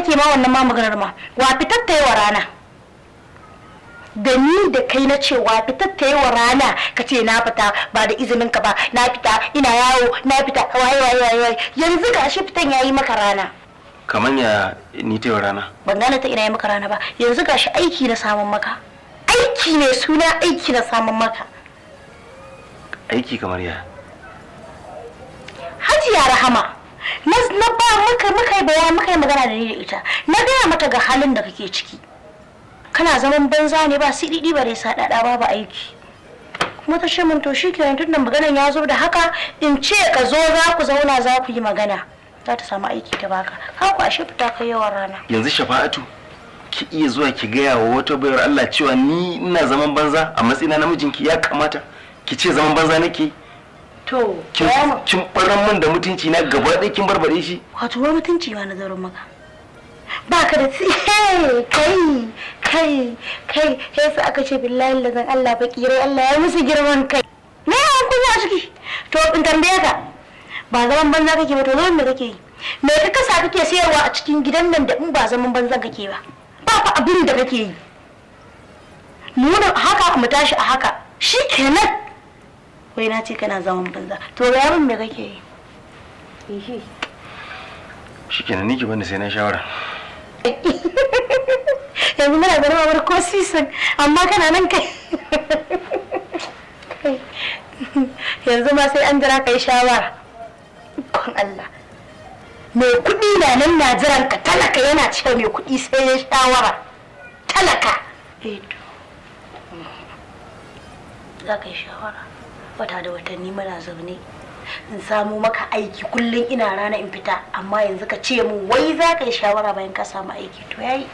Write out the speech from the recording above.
kake ma wannan ma maganar ma wa fitar ta yi wa rana da ni da kai na cewa fitar ta yi wa rana ka ce na fita ba da izinin ka ba na fita ina yawo na fita waye yanzu ga shi fitan yayi maka rana kaman ya ni ta yi wa rana ban gane ta ina yi maka rana ba yanzu ga shi aiki na samun maka aiki ne suna aiki na samun maka aiki kamar ya Hajiya Rahama na ba muka yi magana da ni da ita na gaya mata ga halin da kake ciki kana zaman banza ne ba sididi bare sadada babu aiki kuma ta ce min to shikenan tunda maganan ya zo da haka in ce ka zo za ku zauna za ku yi magana za ta samu aiki ta baka ka ku ashe fita kai yawan rana yanzu Shafa'atu ki iya zuwa ki gaya wa wata bayar Allah cewa ni ina zaman banza a matsayina namijinki ya kamata ki ce zaman banza nake to kin baran min da mutunci na gaba ɗaya kin barbare shi wato wani mutunci ba nazarin maka ba ka da kai sai aka ce billahi lazan Allah bakirai Allah ya musu girman kai me ya kunya ciki to in tambaye ka ba zaman banza kake ba to zaman me kake yi me ka kasa kake sayarwa a cikin gidan nan da in ba zaman banzan kake ba ba fa abin da kake yi mu haka mu tashi a haka shikenan wai na ce kana zaman banza to ga yamin me kake yi shikenan ni ki bani sai na shawara yanzu muna ganin mamar ko sisan amma kana nan kai yanzu ma sai an jira kai shawara kon Allah mai kuɗi na nan na jiran ka talaka yana cewa mai kuɗi sai ya shawara talaka za ka yi shawara wata da watanni muna zaune in samu maka aiki kullum ina rana in fita amma yanzu ka ce mu wai za ka yi shawara bayan ka samu aiki to yayi